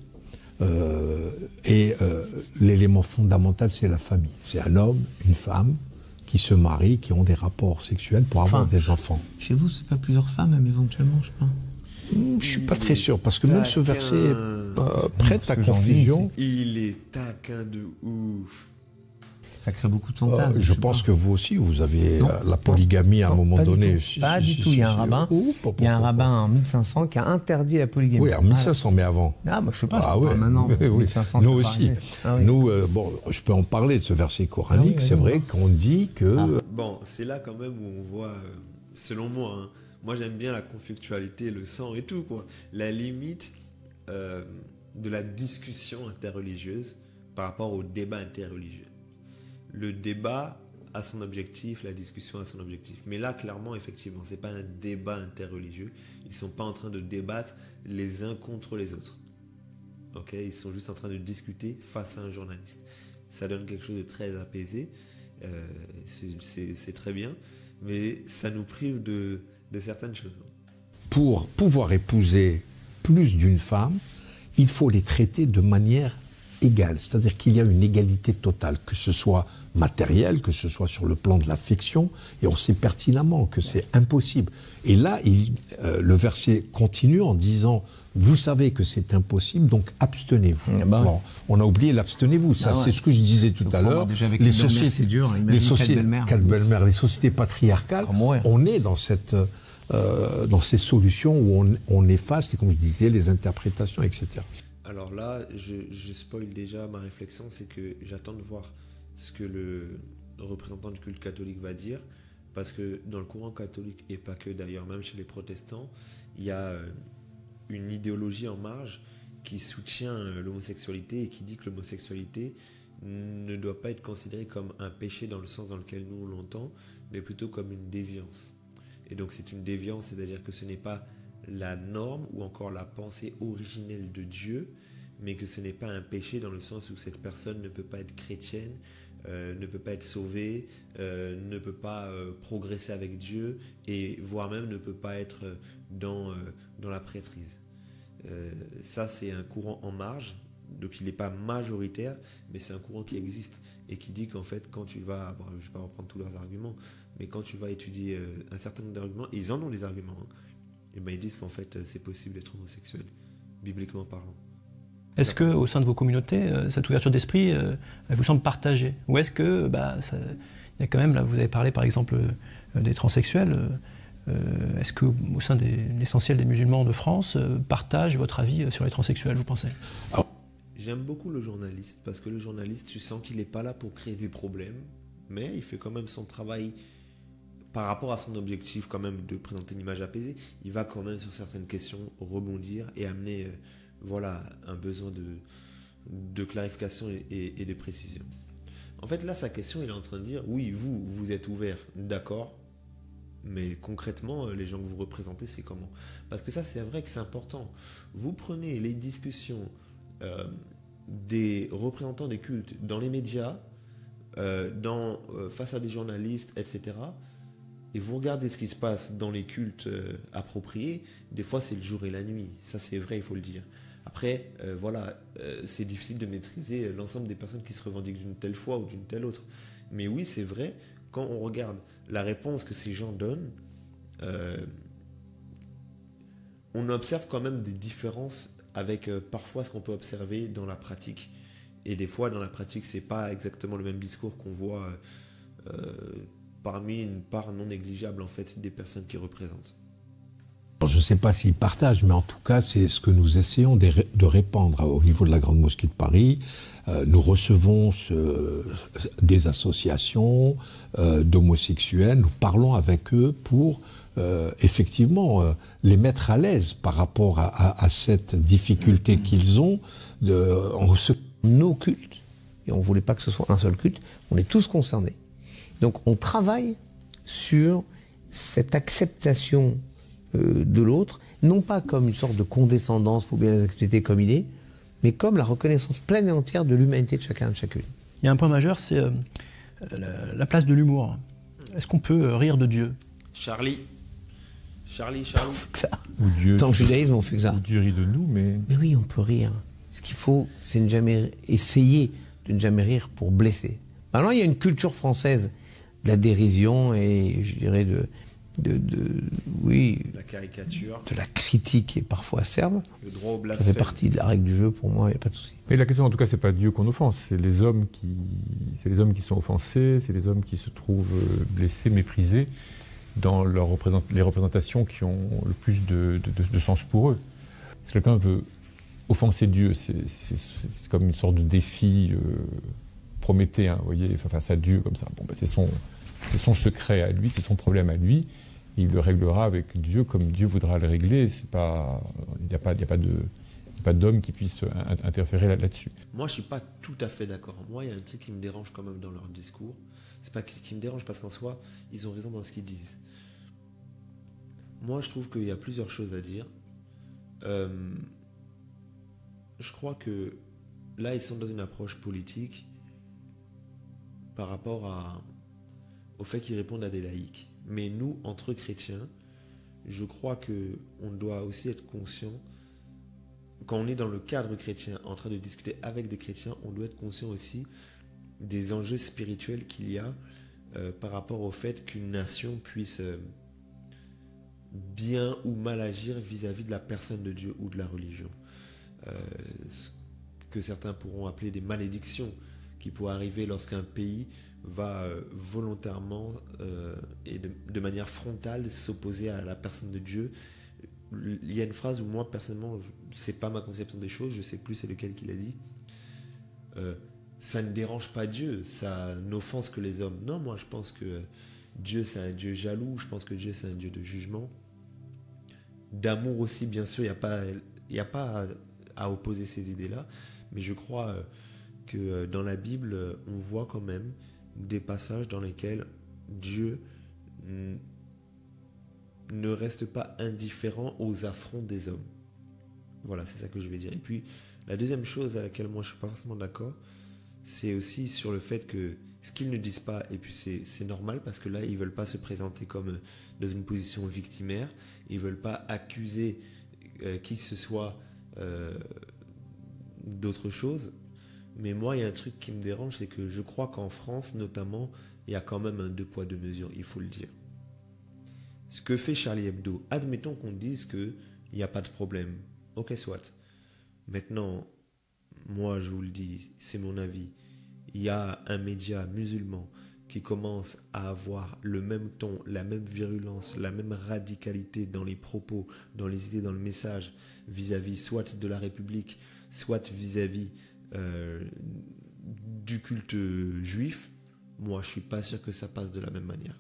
Speaker 6: et l'élément fondamental, c'est la famille. C'est un homme, une femme qui se marient, qui ont des rapports sexuels pour avoir des enfants.
Speaker 3: Chez vous, c'est pas plusieurs femmes, même éventuellement, je sais pas.
Speaker 6: Je suis pas très sûr, parce que même ce verset prête à confusion.
Speaker 1: Il est taquin de ouf.
Speaker 3: Ça crée beaucoup de fantasmes.
Speaker 6: Je pense que vous aussi, vous avez la polygamie à un moment donné.
Speaker 3: Pas du tout. Il y a un rabbin. Il y a un rabbin en 1500 qui a interdit la polygamie.
Speaker 6: Oui, en 1500, mais avant.
Speaker 3: Ah, moi je sais pas.
Speaker 6: Ah ouais.
Speaker 3: Maintenant,
Speaker 6: oui.
Speaker 3: 1500,
Speaker 6: nous aussi.
Speaker 3: Ah, oui.
Speaker 6: Nous, bon, je peux en parler de ce verset coranique. C'est vrai qu'on dit que.
Speaker 1: Bon, c'est là quand même où on voit, selon moi, hein, moi j'aime bien la conflictualité, le sang et tout, quoi. La limite de la discussion interreligieuse par rapport au débat interreligieux. Le débat a son objectif, la discussion a son objectif. Mais là, clairement, effectivement, ce n'est pas un débat interreligieux. Ils ne sont pas en train de débattre les uns contre les autres. Okay, ils sont juste en train de discuter face à un journaliste. Ça donne quelque chose de très apaisé. C'est très bien. Mais ça nous prive de certaines choses.
Speaker 6: Pour pouvoir épouser plus d'une femme, il faut les traiter de manière égale. C'est-à-dire qu'il y a une égalité totale, que ce soit matériel, que ce soit sur le plan de l'affection, et on sait pertinemment que c'est impossible. Et là, le verset continue en disant « Vous savez que c'est impossible, donc abstenez-vous ». Bon, on a oublié l'abstenez-vous. Ça, c'est ce que je disais tout à l'heure.
Speaker 3: Les sociétés, c'est dur.
Speaker 6: Les sociétés patriarcales, on est dans dans ces solutions où on efface, et comme je disais, les interprétations, etc.
Speaker 1: Alors là, je spoil déjà ma réflexion, c'est que j'attends de voir ce que le représentant du culte catholique va dire, parce que dans le courant catholique, et pas que d'ailleurs, même chez les protestants, il y a une idéologie en marge qui soutient l'homosexualité et qui dit que l'homosexualité ne doit pas être considérée comme un péché dans le sens dans lequel nous on l'entend, mais plutôt comme une déviance. Et donc c'est une déviance, c'est-à-dire que ce n'est pas la norme ou encore la pensée originelle de Dieu, mais que ce n'est pas un péché dans le sens où cette personne ne peut pas être chrétienne, ne peut pas être sauvée, ne peut pas progresser avec Dieu, et voire même ne peut pas être dans la prêtrise. Ça, c'est un courant en marge, donc il n'est pas majoritaire, mais c'est un courant qui existe et qui dit qu'en fait, quand tu vas, bon, je ne vais pas reprendre tous leurs arguments, mais quand tu vas étudier un certain nombre d'arguments, et ils en ont des arguments, hein, et ben ils disent qu'en fait, c'est possible d'être homosexuel, bibliquement parlant.
Speaker 5: Est-ce qu'au sein de vos communautés, cette ouverture d'esprit, elle vous semble partagée? Ou est-ce que, il y a quand même, là, vous avez parlé par exemple des transsexuels, est-ce qu'au sein de l'essentiel des musulmans de France partagent votre avis sur les transsexuels, vous pensez?
Speaker 1: J'aime beaucoup le journaliste, parce que le journaliste, tu sens qu'il n'est pas là pour créer des problèmes, mais il fait quand même son travail par rapport à son objectif quand même de présenter une image apaisée. Il va quand même sur certaines questions rebondir et amener voilà, un besoin de clarification et de précision. En fait, là, sa question, il est en train de dire, oui, vous êtes ouvert, d'accord, mais concrètement, les gens que vous représentez, c'est comment? Parce que ça, c'est vrai que c'est important. Vous prenez les discussions des représentants des cultes dans les médias, face à des journalistes, etc., et vous regardez ce qui se passe dans les cultes appropriés, des fois, c'est le jour et la nuit. Ça, c'est vrai, il faut le dire. Après, voilà, c'est difficile de maîtriser l'ensemble des personnes qui se revendiquent d'une telle foi ou d'une telle autre. Mais oui, c'est vrai, quand on regarde la réponse que ces gens donnent, on observe quand même des différences avec parfois ce qu'on peut observer dans la pratique. Et des fois, dans la pratique, c'est pas exactement le même discours qu'on voit parmi une part non négligeable en fait des personnes qui représentent.
Speaker 6: Je ne sais pas s'ils partagent, mais en tout cas, c'est ce que nous essayons de répandre au niveau de la Grande Mosquée de Paris. Nous recevons des associations d'homosexuels, nous parlons avec eux pour effectivement les mettre à l'aise par rapport à cette difficulté qu'ils ont.
Speaker 3: Nos cultes, et on ne voulait pas que ce soit un seul culte, on est tous concernés. Donc on travaille sur cette acceptation de l'autre, non pas comme une sorte de condescendance, il faut bien les accepter comme il est, mais comme la reconnaissance pleine et entière de l'humanité de chacun et de chacune.
Speaker 5: Il y a un point majeur, c'est la place de l'humour. Est-ce qu'on peut rire de Dieu?
Speaker 1: Charlie.
Speaker 3: On fait que ça.
Speaker 2: Ou Dieu,
Speaker 3: Dans le judaïsme, on fait que ça.
Speaker 2: ou Dieu rit de nous, mais
Speaker 3: Mais oui, on peut rire. Ce qu'il faut, c'est ne jamais essayer de ne jamais rire pour blesser. Maintenant, il y a une culture française de la dérision et, je dirais,
Speaker 1: La caricature,
Speaker 3: de la critique et parfois acerbe.
Speaker 1: le droit au
Speaker 3: Ça
Speaker 1: blasphème.
Speaker 3: fait partie de la règle du jeu, pour moi, il n'y a pas de souci.
Speaker 2: mais la question en tout cas c'est pas Dieu qu'on offense, c'est les hommes qui sont offensés, c'est les hommes qui se trouvent blessés, méprisés dans les représentations qui ont le plus de sens pour eux. Si quelqu'un veut offenser Dieu, c'est comme une sorte de défi prométhéen, vous voyez, face à Dieu comme ça. Bon, ben, c'est son secret à lui, c'est son problème à lui. Et il le réglera avec Dieu comme Dieu voudra le régler. Il n'y a pas d'homme qui puisse interférer là-dessus.
Speaker 1: Moi, je suis pas tout à fait d'accord. Moi, il y a un truc qui me dérange quand même dans leur discours. C'est pas qui me dérange parce qu'en soi, ils ont raison dans ce qu'ils disent. Moi, je trouve qu'il y a plusieurs choses à dire. Je crois que là, ils sont dans une approche politique par rapport au fait qu'ils répondent à des laïcs. Mais nous, entre chrétiens, je crois qu'on doit aussi être conscient, quand on est dans le cadre chrétien, en train de discuter avec des chrétiens, on doit être conscient aussi des enjeux spirituels qu'il y a par rapport au fait qu'une nation puisse bien ou mal agir vis-à-vis de la personne de Dieu ou de la religion. Ce que certains pourront appeler des malédictions qui pourraient arriver lorsqu'un pays va volontairement et de manière frontale s'opposer à la personne de Dieu. Il y a une phrase où moi personnellement, c'est pas ma conception des choses, je sais plus c'est lequel qui l'a dit. Ça ne dérange pas Dieu, ça n'offense que les hommes. Non, moi je pense que Dieu c'est un Dieu jaloux, je pense que Dieu c'est un Dieu de jugement. D'amour aussi, bien sûr, il n'y a pas à opposer ces idées-là, mais je crois que dans la Bible, on voit quand même des passages dans lesquels Dieu ne reste pas indifférent aux affronts des hommes. Voilà, c'est ça que je vais dire. Et puis, la deuxième chose à laquelle moi je suis pas forcément d'accord, c'est aussi sur le fait que ce qu'ils ne disent pas, et puis c'est normal parce que là, ils veulent pas se présenter comme dans une position victimaire, ils veulent pas accuser qui que ce soit d'autre chose. Mais moi, il y a un truc qui me dérange, c'est que je crois qu'en France, notamment, il y a quand même un deux poids deux mesures, il faut le dire. Ce que fait Charlie Hebdo, admettons qu'on dise qu'il n'y a pas de problème. Ok, soit. Maintenant, moi, je vous le dis, c'est mon avis. Il y a un média musulman qui commence à avoir le même ton, la même virulence, la même radicalité dans les propos, dans les idées, dans le message, vis-à-vis soit de la République, soit vis-à-vis du culte juif. Moi, je suis pas sûr que ça passe de la même manière.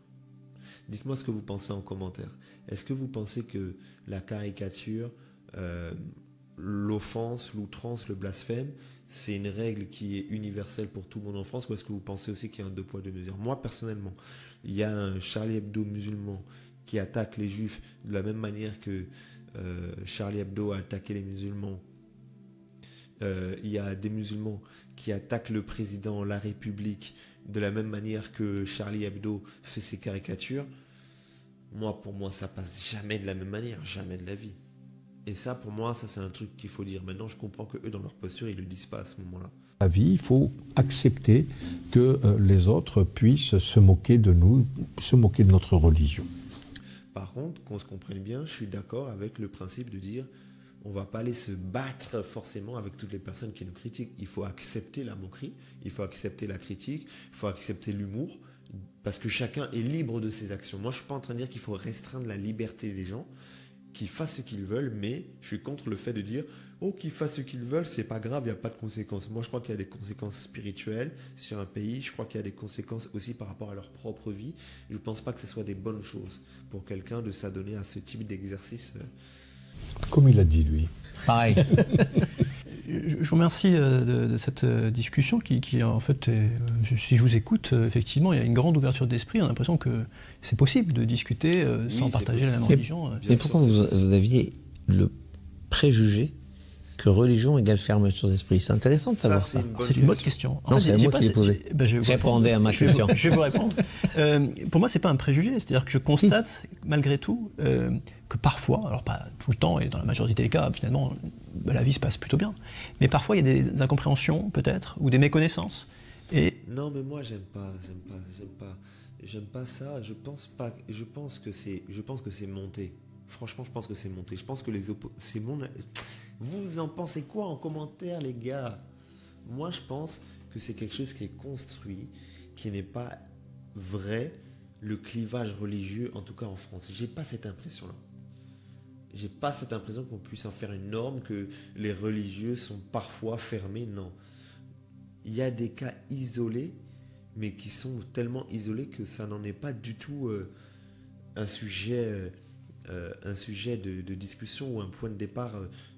Speaker 1: Dites-moi ce que vous pensez en commentaire. Est-ce que vous pensez que la caricature, l'offense, l'outrance, le blasphème, c'est une règle qui est universelle pour tout le monde en France, ou est-ce que vous pensez aussi qu'il y a un deux poids deux mesures? Moi, personnellement, il y a un Charlie Hebdo musulman qui attaque les juifs de la même manière que Charlie Hebdo a attaqué les musulmans. Il y a des musulmans qui attaquent le président, la République, de la même manière que Charlie Hebdo fait ses caricatures. Moi, pour moi, ça passe jamais de la même manière, jamais de la vie. Et ça, pour moi, ça c'est un truc qu'il faut dire. Maintenant, je comprends que eux, dans leur posture, ils le disent pas à ce moment-là.
Speaker 6: La vie, il faut accepter que les autres puissent se moquer de nous, se moquer de notre religion.
Speaker 1: Par contre, qu'on se comprenne bien, je suis d'accord avec le principe de dire on va pas aller se battre forcément avec toutes les personnes qui nous critiquent. Il faut accepter la moquerie, il faut accepter la critique, il faut accepter l'humour, parce que chacun est libre de ses actions. Moi, je suis pas en train de dire qu'il faut restreindre la liberté des gens, qu'ils fassent ce qu'ils veulent, mais je suis contre le fait de dire oh, qu'ils fassent ce qu'ils veulent, c'est pas grave, il n'y a pas de conséquences. Moi, je crois qu'il y a des conséquences spirituelles sur un pays, je crois qu'il y a des conséquences aussi par rapport à leur propre vie. Je ne pense pas que ce soit des bonnes choses pour quelqu'un de s'adonner à ce type d'exercice.
Speaker 6: Comme il a dit, lui.
Speaker 3: Pareil.
Speaker 5: Je vous remercie de cette discussion qui en fait, si je vous écoute, effectivement, il y a une grande ouverture d'esprit. On a l'impression que c'est possible de discuter sans partager la même religion.
Speaker 3: Mais pourquoi vous aviez le préjugé que religion égale fermeture d'esprit? C'est intéressant de savoir ça.
Speaker 5: C'est une bonne question.
Speaker 3: Non, c'est moi qui l'ai posée. Répondez à ma question.
Speaker 5: Je vais vous répondre. Pour moi, c'est pas un préjugé. C'est-à-dire que je constate, malgré tout, que parfois, alors pas tout le temps, et dans la majorité des cas, finalement, la vie se passe plutôt bien. Mais parfois, il y a des incompréhensions, peut-être, ou des méconnaissances.
Speaker 1: Non, mais moi, j'aime pas ça. Je pense que c'est monté. Franchement, je pense que c'est monté. Je pense que vous en pensez quoi en commentaire, les gars? Moi, je pense que c'est quelque chose qui est construit, qui n'est pas vrai, le clivage religieux, en tout cas en France. J'ai pas cette impression-là. J'ai pas cette impression qu'on puisse en faire une norme, que les religieux sont parfois fermés. Non. Il y a des cas isolés, mais qui sont tellement isolés que ça n'en est pas du tout un sujet de discussion ou un point de départ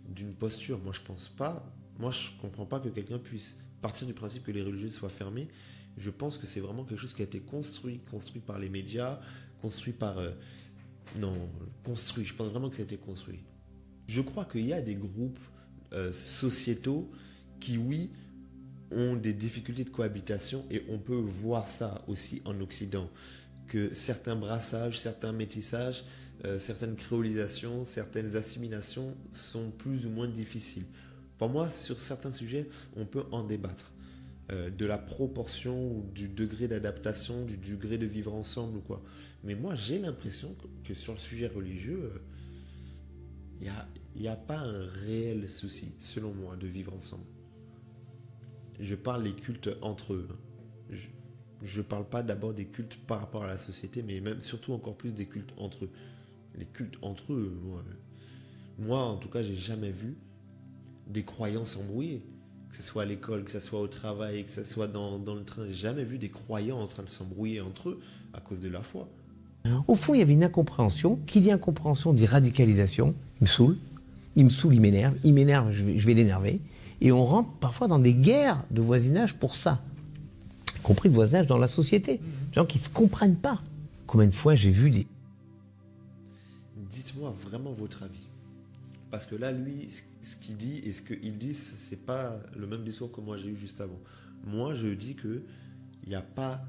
Speaker 1: d'une posture. Moi, je pense pas. Moi, je comprends pas que quelqu'un puisse partir du principe que les religieux soient fermés. Je pense que c'est vraiment quelque chose qui a été construit par les médias, construit par... je pense vraiment que ça a été construit. Je crois qu'il y a des groupes sociétaux qui, oui, ont des difficultés de cohabitation, et on peut voir ça aussi en Occident, que certains brassages, certains métissages, certaines créolisations, certaines assimilations sont plus ou moins difficiles. Pour moi, sur certains sujets, on peut en débattre. De la proportion ou du degré d'adaptation, du degré de vivre ensemble ou quoi. Mais moi, j'ai l'impression que sur le sujet religieux, il n'y a pas un réel souci, selon moi, de vivre ensemble. Je parle des cultes entre eux. Je ne parle pas d'abord des cultes par rapport à la société, mais même surtout encore plus des cultes entre eux. Les cultes entre eux, moi en tout cas, j'ai jamais vu des croyants s'embrouiller. Que ce soit à l'école, que ce soit au travail, que ce soit dans le train. J'ai jamais vu des croyants en train de s'embrouiller entre eux à cause de la foi.
Speaker 3: Au fond, il y avait une incompréhension. Qui dit incompréhension dit radicalisation. Il me saoule, il m'énerve, je vais l'énerver. Et on rentre parfois dans des guerres de voisinage pour ça. Y compris de voisinage dans la société. Des gens qui ne se comprennent pas. Combien de fois j'ai vu des...
Speaker 1: Dites-moi vraiment votre avis. Parce que là, lui, ce qu'il dit et ce qu'il dit, c'est pas le même discours que moi j'ai eu juste avant. Moi, je dis qu'il n'y a pas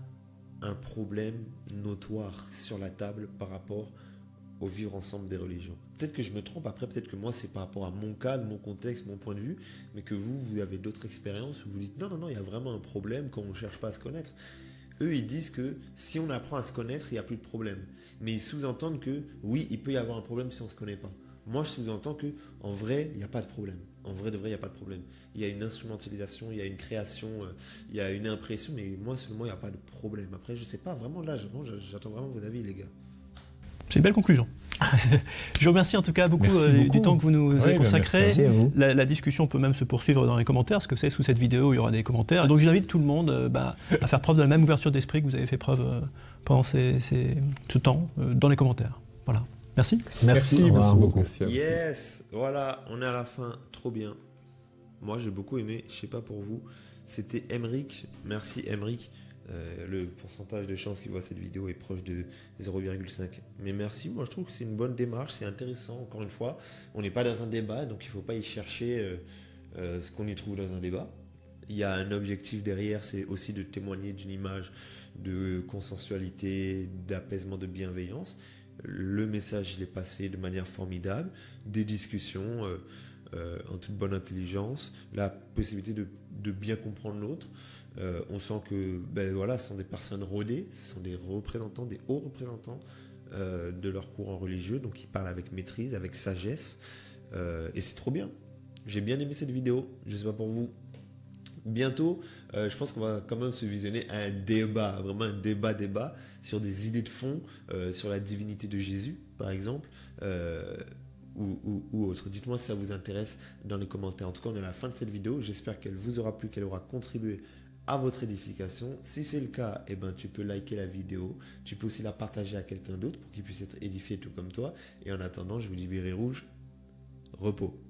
Speaker 1: un problème notoire sur la table par rapport au vivre ensemble des religions. Peut-être que je me trompe, après peut-être que moi c'est par rapport à mon cas, mon contexte, mon point de vue, mais que vous avez d'autres expériences où vous dites non, il y a vraiment un problème quand on ne cherche pas à se connaître. Eux, ils disent que si on apprend à se connaître, il n'y a plus de problème. Mais ils sous-entendent que oui, il peut y avoir un problème si on ne se connaît pas. Moi, je sous-entends que en vrai, il n'y a pas de problème. En vrai de vrai, il n'y a pas de problème. Il y a une instrumentalisation, il y a une création, il y a une impression, mais moi, seulement, il n'y a pas de problème. Après, je ne sais pas, vraiment là, j'attends vraiment vos avis, les gars.
Speaker 5: C'est une belle conclusion. Je vous remercie en tout cas beaucoup, du temps que vous nous avez consacré.
Speaker 3: Merci à vous.
Speaker 5: La discussion peut même se poursuivre dans les commentaires, parce que vous savez, sous cette vidéo, il y aura des commentaires. Donc j'invite tout le monde à faire preuve de la même ouverture d'esprit que vous avez fait preuve pendant ce temps dans les commentaires. Voilà. Merci.
Speaker 6: Merci beaucoup.
Speaker 1: Yes, voilà, on est à la fin. Trop bien. Moi, j'ai beaucoup aimé. Je sais pas pour vous. C'était Emeric. Merci, Emeric. Le pourcentage de chances qu'il voit cette vidéo est proche de 0,5. Mais merci, moi je trouve que c'est une bonne démarche, c'est intéressant, encore une fois. On n'est pas dans un débat, donc il ne faut pas y chercher ce qu'on y trouve dans un débat. Il y a un objectif derrière, c'est aussi de témoigner d'une image de consensualité, d'apaisement, de bienveillance. le message il est passé de manière formidable, des discussions en toute bonne intelligence, la possibilité de bien comprendre l'autre. On sent que ce sont des personnes rodées, ce sont des représentants, des hauts représentants de leur courant religieux, donc ils parlent avec maîtrise, avec sagesse, et c'est trop bien. J'ai bien aimé cette vidéo, je sais pas pour vous. Bientôt, je pense qu'on va quand même se visionner un débat, vraiment un débat sur des idées de fond, sur la divinité de Jésus, par exemple, ou autre. Dites-moi si ça vous intéresse dans les commentaires. En tout cas, on est à la fin de cette vidéo. J'espère qu'elle vous aura plu, qu'elle aura contribué à votre édification. Si c'est le cas, tu peux liker la vidéo. Tu peux aussi la partager à quelqu'un d'autre pour qu'il puisse être édifié tout comme toi. Et en attendant, je vous dis béret rouge, repos.